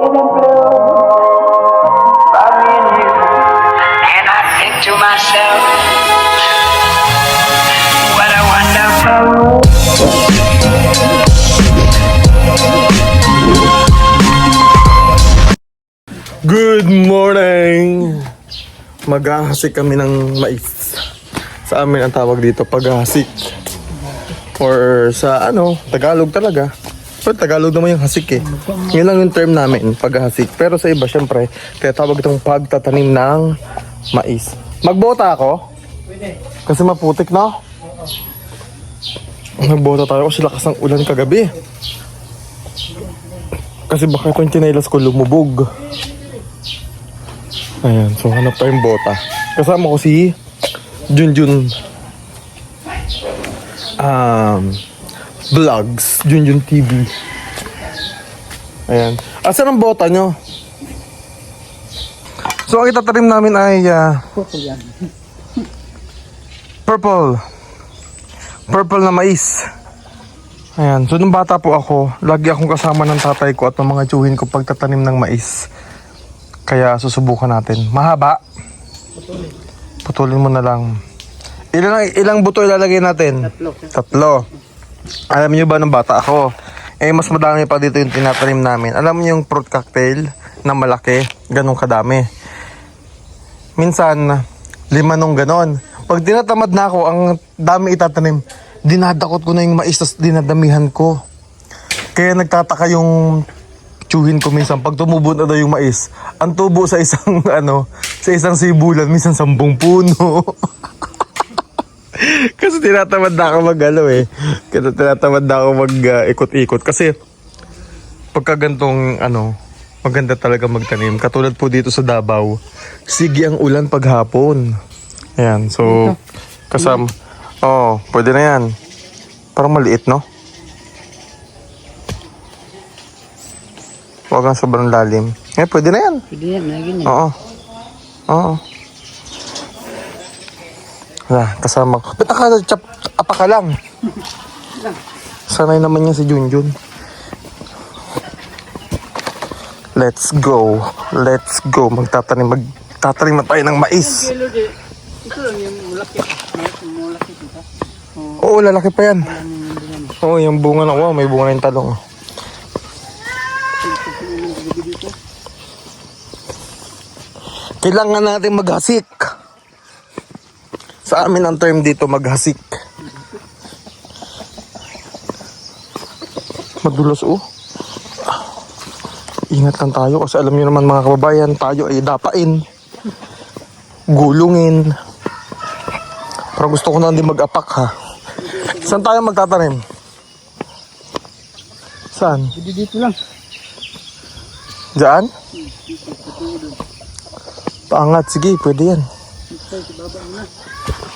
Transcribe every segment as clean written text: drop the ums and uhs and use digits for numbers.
And I think to myself, what a wonderful world. Good morning! Maghahasik kami ng mais. Sa amin ang tawag dito, paghahasik. Or sa Tagalog talaga. Pero Tagalog naman yung hasik eh. Yun lang yung term namin, paghahasik. Pero sa iba, syempre, tinatawag itong pagtatanim ng mais. Magbota ako? Kasi maputik na. Magbota tayo kasi lakas ng ulan kagabi. Kasi baka itong tsinelas ko lumubog. Ayan, so hanap tayong bota. Kasama ko si Junjun Vlogs, Junjun TV. Ayan. Asan ang bota nyo? So ang itatanim namin ay Purple yan. Purple na mais. Ayan, so nung bata po ako, lagi akong kasama ng tatay ko at ng mga tiyuhin ko pagtatanim ng mais. Kaya susubukan natin. Mahaba. Putulin mo na lang. Ilang buto ilalagay natin? Tatlo. Alam niyo ba nung bata ako? Mas madami pa dito yung tinatanim namin. Alam niyo yung fruit cocktail na malaki? Ganun kadami. Minsan, 5 nung ganon. Pag tinatamad na ako, ang dami itatanim, dinadakot ko na yung mais, tas dinadamihan ko. Kaya nagtataka yung tiyuhin ko minsan, pag tumubo na daw yung mais, ang tubo sa isang, sa isang sibulan, minsan 10 puno. Kasi tinatamad na ako Kasi tinatamad na ako mag-ikot-ikot. Kasi, pagka gantong, maganda talaga magtanim. Katulad po dito sa Davao, sige ang ulan paghapon. Ayan, so, pwede na yan. Parang maliit, no? Huwag kang sobrang lalim. Pwede na yan. Pwede yan, lagi yan. Oo. Wala, kasama ko. Ba't apa ka lang? Sanay naman yan si Junjun. Let's go. Magtatanim na tayo ng mais. Ito lang yung mulaki. Mulaki dito. Oo, lalaki pa yan. Oo, yung bunga na. Wow, may bunga na yung talong. Kailangan natin maghasik. Sa amin ang term dito, maghasik. Madulas Ingat lang tayo kasi alam niyo naman mga kababayan, tayo ay dapain. Gulungin. Pero gusto ko na din mag-apak ha. Saan tayo magtatanim? Saan? Dito lang. Diyan? Paangat, sige, pwede yan.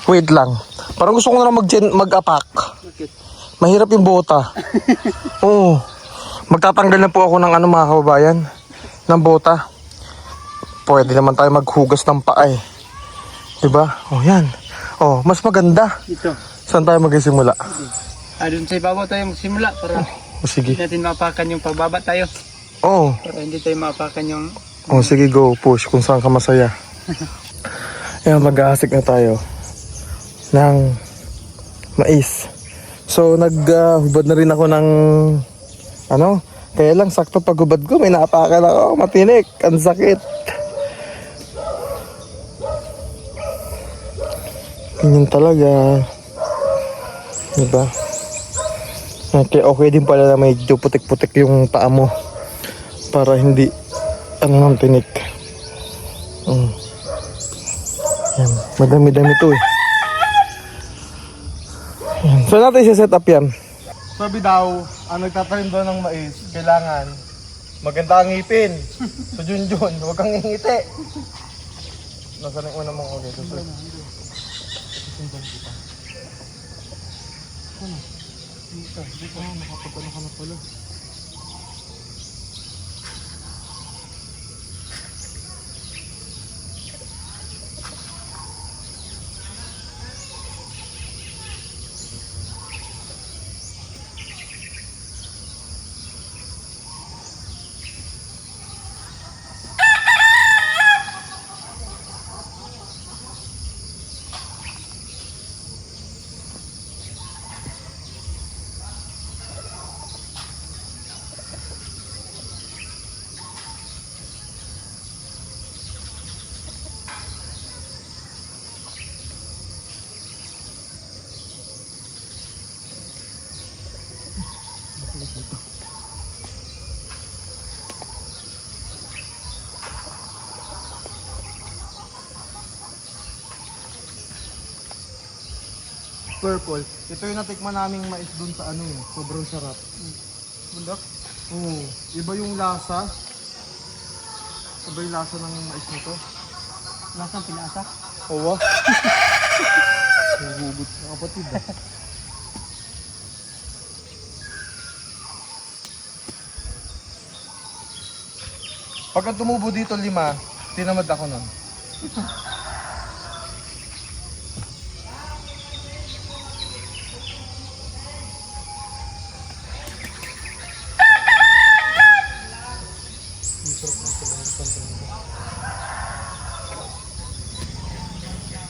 Wait lang. Parang gusto ko na mag-apak. Mahirap yung bota. Oo. Magtatanggal na po ako ng mga kababayan. Ng bota. Pwede naman tayo maghugas ng paa eh. Diba? Yan. Mas maganda. Dito. Saan tayo magsisimula? Doon sa ibabaw tayo magsimula para Sige. hindi natin maapakan yung pagbaba tayo. Para hindi tayo maapakan yung... Sige, go. Push kung saan ka masaya. Ayan, mag-aasik na tayo ng mais. So, naghubad na rin ako ng kaya lang sakto paghubad ko, may naapakan ako. Matinik. Ang sakit. Ganyan talaga. Diba? Okay din pala na medyo putik-putik yung paa mo. Para hindi ng tinik. Yan. Madami-dami to eh. Yan. So natin i-set up yan. Sabi daw, ang nagtatanim daw ng mais, kailangan maganda ang ngipin. So Junjun, huwag kang ngingiti. Nasaan yung una mong ulit? Dito, nakapagano ka na pala. purple. Ito yung natikman naming mais dun sa ano eh. Sobrang sarap. Bundok? Oo. Iba yung lasa. Iba yung lasa ng mais nito. Lasang pinasa. Oo. Hugot na kapatid ah. Pagka tumubo dito 5, tinamad ako nun.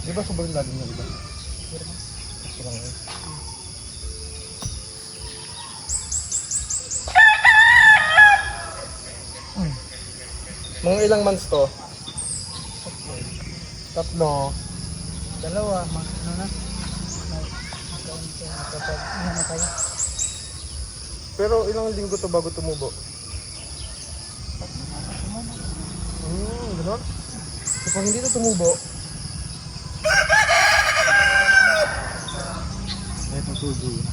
Di ba sobrang lalim na iba? Parang eh. Mga ilang months to? 3. Dalawa, ano na? Kapag ano na tayo? Pero ilang linggo to bago tumubo? Gano'n? Kapag hindi to tumubo, ito tubo yun.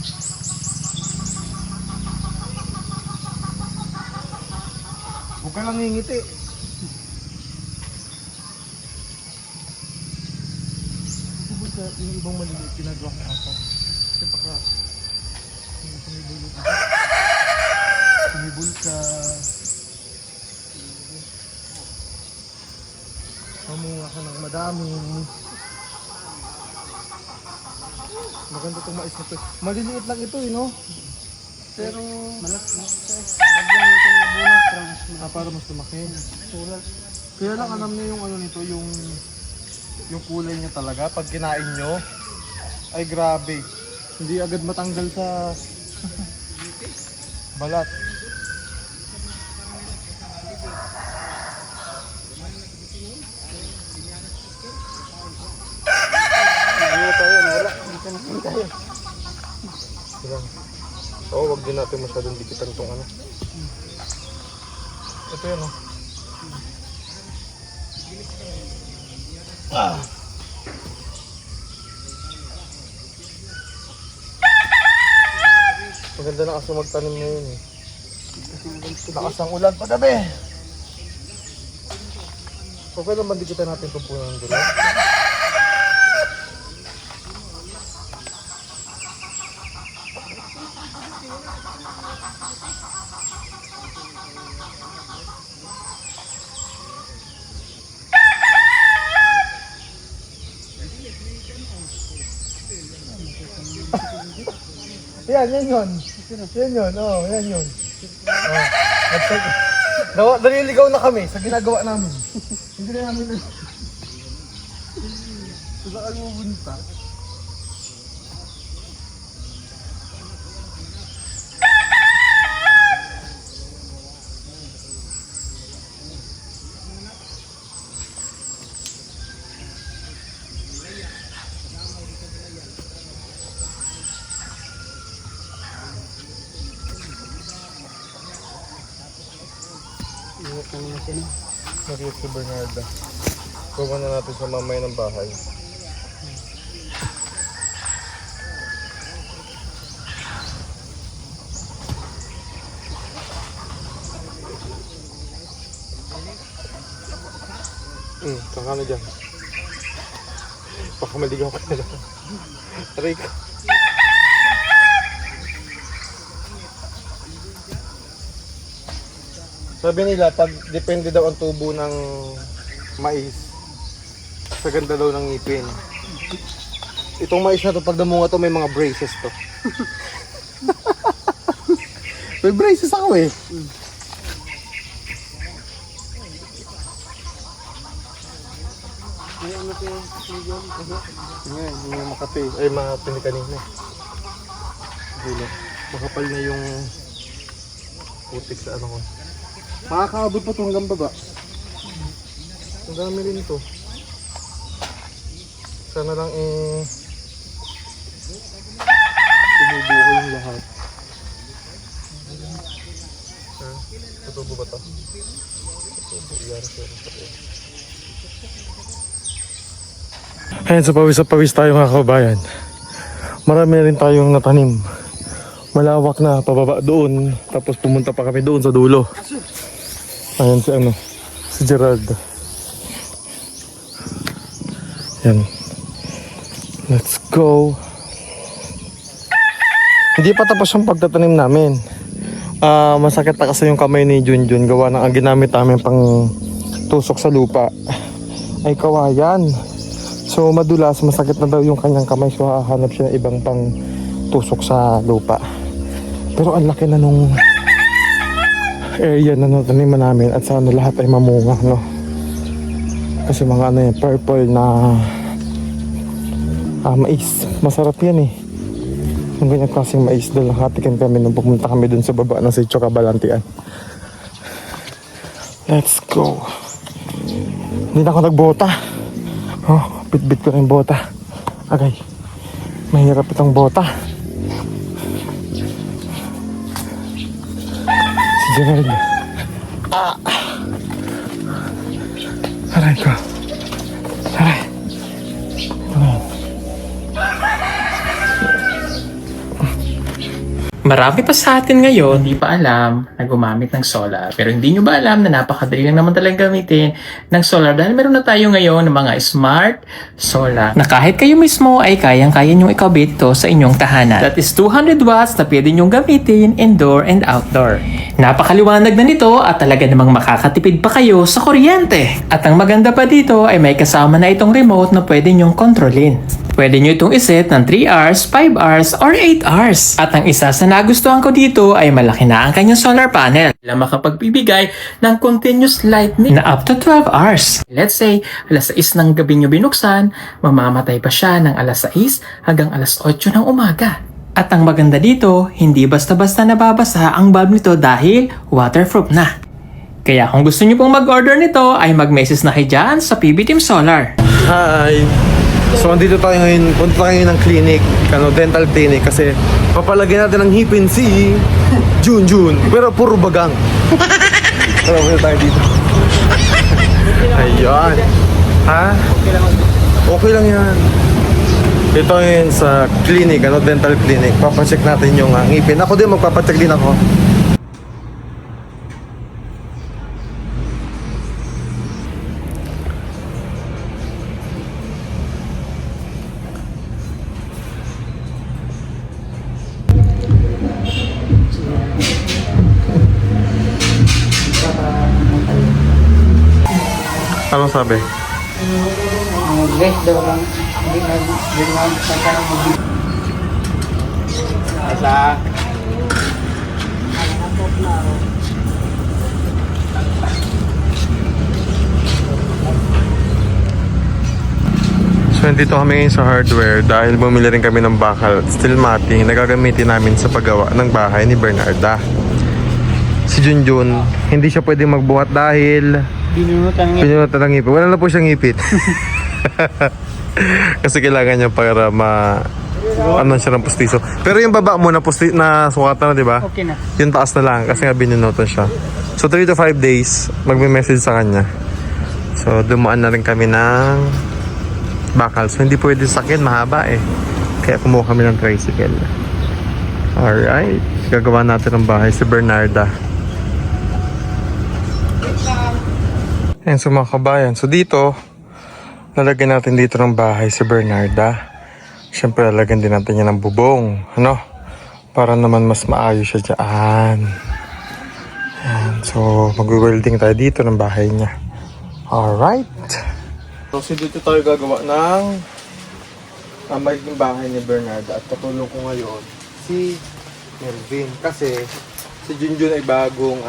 Huwag ka lang ngingiti. Tubod ka, yung ibang maliliit, pinagawa ko ako. Kasi baka, sumibol ka. Sumibol ka. Mamunga ka ng madami. Maganda itong mais na ito. Maliliit lang ito eh, no? Pero, Malaki. Lagyan natin ng bunot para mas para mas lumaki. tulad. Kaya lang alam niyo yung ano nito, yung kulay niya talaga. Pag kinain nyo, ay grabe. Hindi agad matanggal sa balat. Ano tayo? Wala. Dito na po tayo. Silang. Oo, wag din natin masyadong dikitan itong ano. Ito yun, oh. Maganda na kasi magtanim ngayon eh. Lakas ang ulan pa gabi. Okay lang ba dikitan natin itong puno ng gulay? Yan yun. Yan yun, oh, yan yun. Oh. Naliligaw na kami sa ginagawa namin. Hindi na namin saan mo bunta? Iwag na naman siya. Maria si Bernarda. Kuha na natin sa mamay ng bahay. Saan ka na dyan? Baka maligaw ka na lang. Aray ka. Sabi nila, pag depende daw ang tubo ng mais, sa ganda daw ng ngipin. Itong mais na to, pag namunga to, may mga braces to. May braces ako eh. Ay, ano kayo? Ngayon, yung Makati, ay Makati ni kanina. Gulo. Makapal na yung putik sa ano ko. Makakaabot pa ito hanggang baba. Ang dami rin ito. Sana lang tumubo ko yung lahat. Ha? Tutubo ba ito? Tutubo. Iyan siya. Ayan, sa pawis tayo mga kabayan. marami rin tayong natanim. Malawak na pababa doon. Tapos pumunta pa kami doon sa dulo. Ayan si Gerald. Yan. Let's go. Hindi pa tapos yung pagtatanim namin. Masakit na kasi yung kamay ni Junjun. Gawa ng ang ginamit namin pang tusok sa lupa ay kawayan. So madulas, masakit na daw yung kanyang kamay. So hahanap siya ng ibang pang tusok sa lupa. Pero ang laki na nung area na nataniman namin. At sana lahat ay mamunga, no? Kasi mga purple na mais. Masarap yan eh. Yung ganyan klaseng mais. Dahil nakatikin kami nung pumunta kami dun sa baba ng Sitio Cabalantian. Let's go. Hindi na ako nagbota. Bit-bit ko na yung bota. Okay. Mahirap itong bota. Si Gerald. Aray ko. Aray. Marami pa sa atin ngayon hindi pa alam na gumamit ng solar. Pero hindi nyo ba alam na napakadali lang naman talaga gamitin ng solar dahil meron na tayo ngayon ng mga smart solar na kahit kayo mismo ay kayang-kaya nyong ikabit ito sa inyong tahanan. That is 200 watts na pwede nyong gamitin indoor and outdoor. Napakaliwanag na nito at talaga namang makakatipid pa kayo sa kuryente. At ang maganda pa dito ay may kasama na itong remote na pwede nyong kontrolin. Pwede nyo itong iset ng 3 hours, 5 hours, or 8 hours. At ang isa sa nagustuhan ko dito ay malaki na ang kanyang solar panel na makapagbibigay ng continuous lightning na up to 12 hours. Let's say, alas 6 ng gabi nyo binuksan, mamamatay pa siya ng alas 6 hanggang alas 8 ng umaga. At ang maganda dito, hindi basta-basta nababasa ang bulb nito dahil waterproof na. Kaya kung gusto nyo pong mag-order nito ay mag-message na kayo dyan sa PB Team Solar. Hi! So andito tayo ngayon, punta tayo ng clinic, dental clinic kasi papalagyan natin ng ngipin si Junjun, pero puro bagang. Pero punta tayo dito. Ayun. Ha? Okay lang yan. Dito ngayon sa clinic, dental clinic, papacheck natin yung ngipin. Ako din, magpapacheck din ako. Ano sabi? Mag-rest daw lang. Hindi na sa parang mag-rest. Asa? So nandito kami ngayon sa hardware dahil bumili rin kami ng bakal at steel matting na gagamitin namin sa paggawa ng bahay ni Bernarda. Si Junjun, hindi siya pwedeng magbuhat dahil Binunutan ng ngipin. Wala na po siyang ngipit. Kasi kailangan niya para ano siya ng pustiso. Pero yung baba mo na sukatan na, di ba? Okay na. Yung taas na lang kasi nga binunutan siya. So 3 to 5 days, magme-message sa kanya. So dumaan na rin kami ng bakal. So hindi pwede sakyan, mahaba eh. Kaya kumuha kami ng tricycle. Alright. Gagawa natin ng bahay si Bernarda. Ayan, so mga kabayan. So dito, lalagyan natin dito ng bahay si Bernarda. Siyempre, lalagyan din natin yan ng bubong. Ano? Para naman mas maayos siya dyan. Ayan, so mag-welding tayo dito ng bahay niya. Alright. So dito tayo gagawa ng magiging bahay ni Bernarda. At katulong ko ngayon si Melvin. Kasi si Junjun ay bagong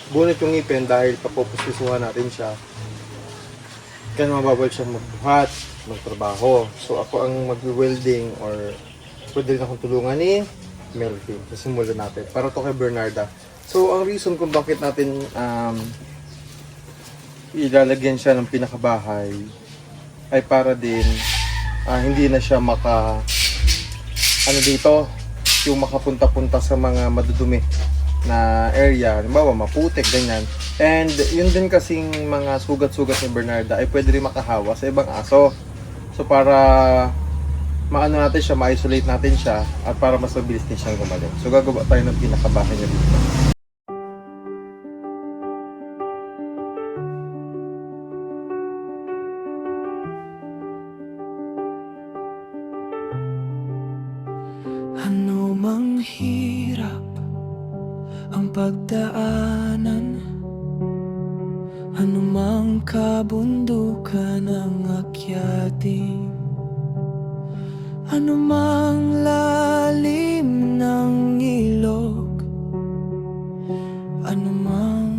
bunot yung ngipin dahil papupusisuhan natin siya. Kaya mababal siyang magbuhat, magtrabaho. So ako ang mag-welding or pwede rin akong tulungan ni Melvin. So simulan natin. Para to kay Bernarda. So ang reason kung bakit natin ilalagyan siya ng pinakabahay ay para din hindi na siya yung makapunta-punta sa mga madudumi na area, halimbawa maputik, ganyan. And yun din kasing mga sugat-sugat ni Bernarda ay pwede rin makahawa sa ibang aso. So para maano natin siya, ma-isolate natin siya at para mas mabilis din siyang gumaling. So gagawa tayo ng pinakabahay niya dito. Ano mang hirap ang pagdaanan, ano mang kabundukan ang akyatin, ano mang lalim ng ilog, ano mang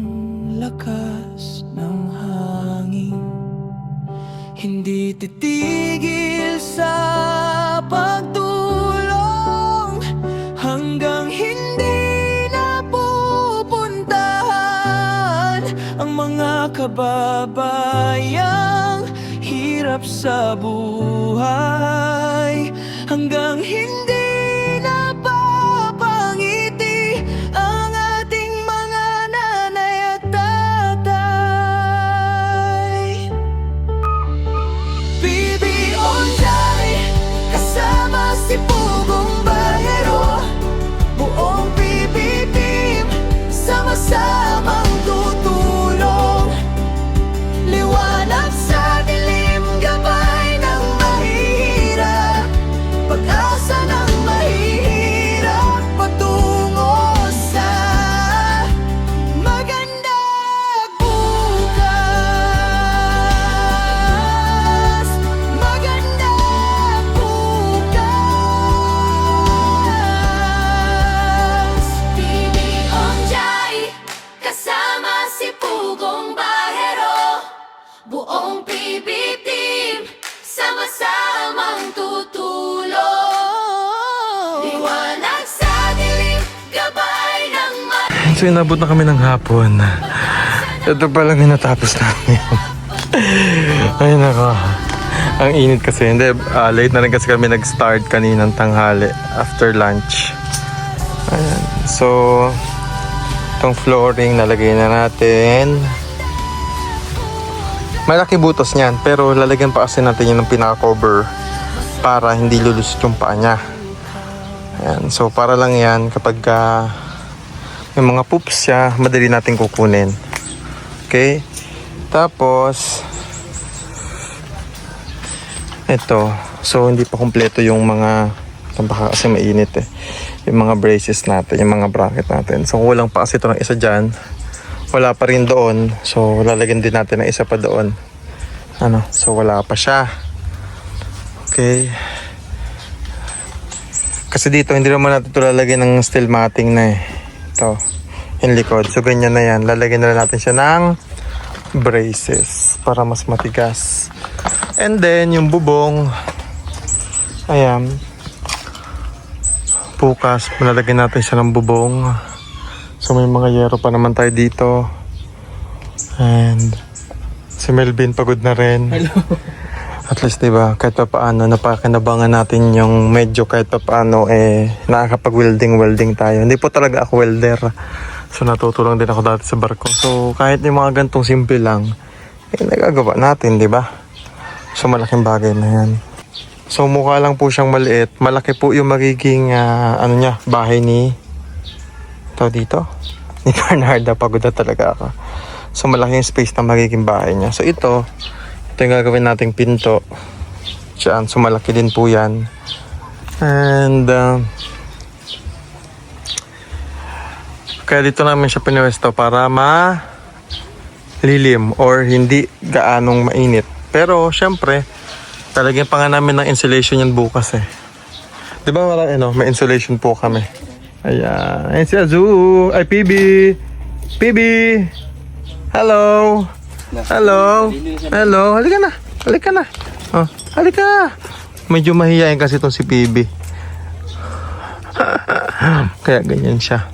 lakas ng hangin, hindi titigil sa pagtulong hanggang hindi napupuntahan ang mga kababayang hirap sa buhay, hanggang hindi napapangiti ang ating mga nanay at tatay. PBOJ, kasama si Pugong Bahero, buong PB team, sama-samang tutulong. Liwanag sa dilim, gabay ng mahihirap, pag-asa ng mahihirap, patungo sa magandang bukas. Magandang bukas. PBOJ, kasama si Pugong Bahero, buong PB team, sama-samang tutulong. Liwanag sa dilim, gabay ng So inabot na kami ng hapon. Ito pa lang yung natapos namin. Ay nako. Ang init kasi. Hindi, late na rin kasi kami nag-start kaninang tanghali after lunch. Ayan. So, itong flooring nalagay na natin. Malaki butas niyan, pero lalagyan pa kasi natin yun ng pinaka-cover para hindi lulusot yung paa niya. Ayan. So, para lang yan kapag may mga poops siya, madali natin kukunin. Okay? Tapos, ito. So, hindi pa kumpleto yung mga, baka kasi mainit eh. Yung mga braces natin, yung mga bracket natin. So, kulang pa kasi ito ng isa dyan. Wala pa rin doon. So, lalagyan din natin ng isa pa doon. So, wala pa siya. Okay. Kasi dito, hindi naman natin ito lalagyan ng steel matting na eh. Ito, yung likod. So, ganyan na yan. Lalagyan na natin siya ng braces para mas matigas. And then, yung bubong, ayan, bukas, malalagyan natin siya ng bubong. So, may mga yero pa naman tayo dito. And, si Melvin pagod na rin. Hello. At least, diba, kahit pa paano, napakinabangan natin yung medyo kahit pa paano, nakakapag-welding tayo. Hindi po talaga ako welder. So, natutulong din ako dati sa barko. So, kahit yung mga gantong simple lang, nagagawa natin, diba? So, malaking bagay na yan. So, mukha lang po siyang maliit. Malaki po yung magiging, bahay ni dito. Ni Bernarda, pagod na talaga ako. So, malaking space na magiging bahay niya. So, ito yung gagawin nating pinto. Diyan. So, malaki din po yan. And, kaya dito namin siya piniwesto para lilim or hindi gaanong mainit. Pero, syempre, talagyan pa nga namin ng insulation yan bukas eh. Di ba may insulation po kami. Ayan. Ayan si Azu. Ay, PB. PB. Hello. Hello. Hello. Halika na. Halika na. Oh, halika. Medyo mahihayin kasi itong si PB. Kaya ganyan siya.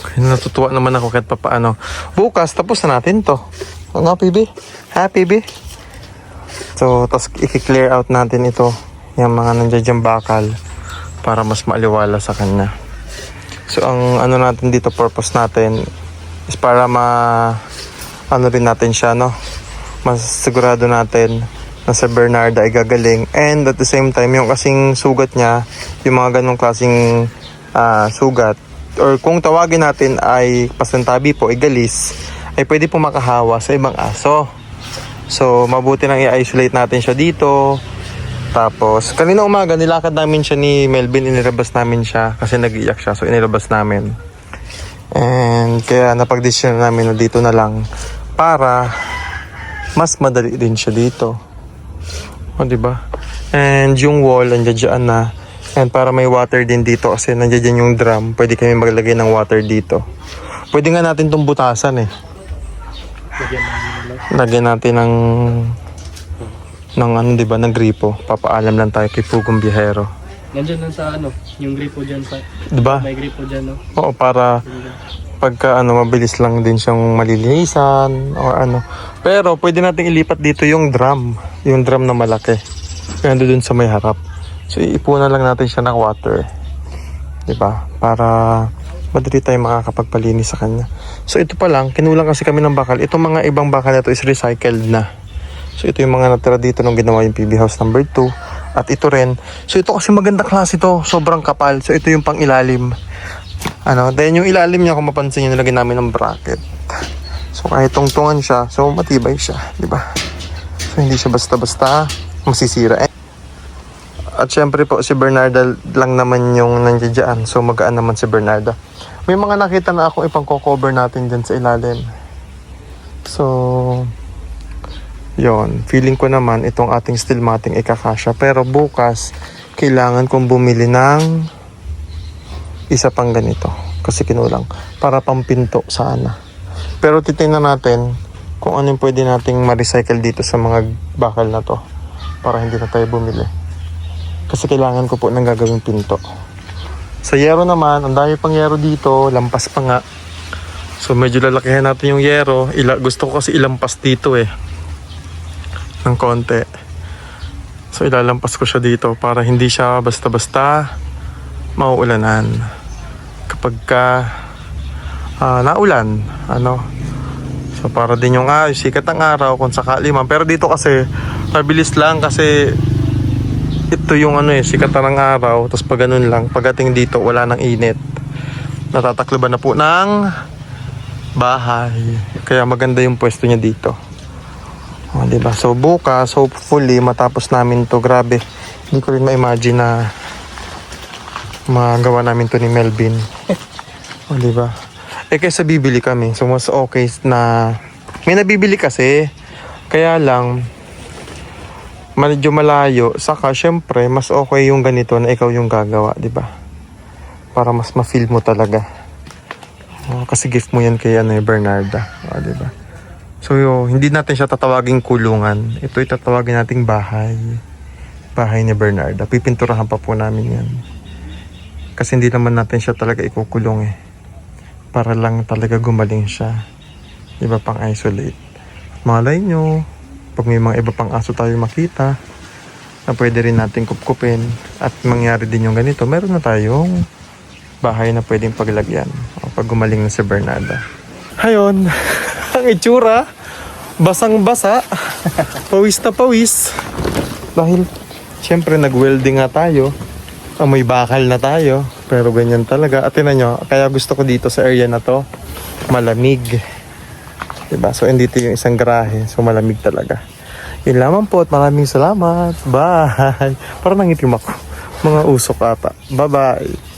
Okay, natutuwa naman ako kahit papaano. Bukas, tapos na natin to. Ano, PB? Ha, PB? So, tapos i-clear out natin ito. Yung mga nandiyan bakal para mas maaliwala sa kanya. So, ang ano natin dito, purpose natin is para rin natin siya, no? Mas sigurado natin na si Bernarda ay gagaling. And at the same time, yung kasing sugat niya, yung mga ganong klaseng sugat, or kung tawagin natin ay pasantabi po, ay galis, ay pwede po makahawa sa ibang aso. So, mabuti nang i-isolate natin siya dito. Tapos, kanina umaga, nilakad namin siya ni Melvin, inilabas namin siya kasi nag-iyak siya. So, inilabas namin. And kaya napag-decision namin na dito na lang para mas madali din siya dito. O, diba? And yung wall, nandiyan na. And para may water din dito kasi nandiyan yung drum, pwede kami maglagay ng water dito. Pwede nga natin itong butasan eh. Lagyan natin ng ano, diba, ng gripo. Papaalam lang tayo kay Pugong Biyahero. Nandiyan lang sa ano, yung gripo dyan pa. Diba? May gripo dyan, no? Oo, para pagka ano, mabilis lang din siyang malilinisan or ano. Pero pwede nating ilipat dito yung drum na malaki. Kaya doon sa may harap. So iipunan lang natin siya ng water. Diba? Para madali tayo makakapagpalinis sa kanya. So ito pa lang, kinulang kasi kami ng bakal. Itong mga ibang bakal na ito is recycled na. So ito yung mga natira dito nung ginawa yung PB House number 2. At ito rin. So ito kasi maganda klase ito. Sobrang kapal. So ito yung pang ilalim. Then yung ilalim niya, kung mapansin nyo, nilagyan namin ng bracket. So kahit tungtungan siya, so matibay siya. Diba? So hindi siya basta-basta masisira. At syempre po, si Bernarda lang naman yung nandiyan. So magaan naman si Bernarda. May mga nakita na akong ipang cover natin dyan sa ilalim. So, yon, feeling ko naman itong ating steel matting ikakasya. Pero bukas, kailangan kong bumili ng isa pang ganito. Kasi kinulang. Para pampinto sana. Pero titingnan natin kung ano yung pwede nating ma-recycle dito sa mga bakal na to. Para hindi na tayo bumili. Kasi kailangan ko po ng gagawing pinto. Sa yero naman, ang dami pang yero dito. Lampas pa nga. So medyo lalakihan natin yung yero. Gusto ko kasi ilampas dito eh. Ng konti. So ilalampas ko siya dito para hindi siya basta-basta mauulanan. Kapag naulan, so para din yung sikat ng araw kung sakali man. Pero dito kasi mabilis lang kasi ito yung sikat ng araw. Tapos pag ganun lang, pagdating dito wala nang init. Natatakloban na po ng bahay. Kaya maganda yung pwesto niya dito. Diba? So bukas, hopefully matapos namin to. Grabe, hindi ko rin ma-imagine na magawa namin to ni Melvin. Diba? Kaysa bibili kami. So mas okay na may nabibili kasi. Kaya lang medyo malayo. Saka syempre mas okay yung ganito na ikaw yung gagawa, diba? Para mas ma-feel mo talaga. Kasi gift mo yan kay Bernarda. Diba? So hindi natin siya tatawaging kulungan. Ito itatawagin nating bahay. Bahay ni Bernarda. Pipinturahan pa po namin yan. Kasi hindi naman natin siya talaga ikukulong eh. Para lang talaga gumaling siya. Diba, pang isolate. Malay nyo, pag may mga iba pang aso tayo makita na pwede rin natin kupkupin at mangyari din yung ganito, meron na tayong bahay na pwedeng paglagyan pag gumaling na si Bernarda. Hayon, ang itsura, basang-basa, pawis na pawis. Dahil, syempre, nag-welding nga tayo. Amoy bakal na tayo. Pero ganyan talaga. At tinan nyo, kaya gusto ko dito sa area na to, malamig. Diba? So, dito yung isang garahe. So, malamig talaga. Yun lamang po at maraming salamat. Bye! Parang nangitim ako. Mga usok ata. Bye-bye!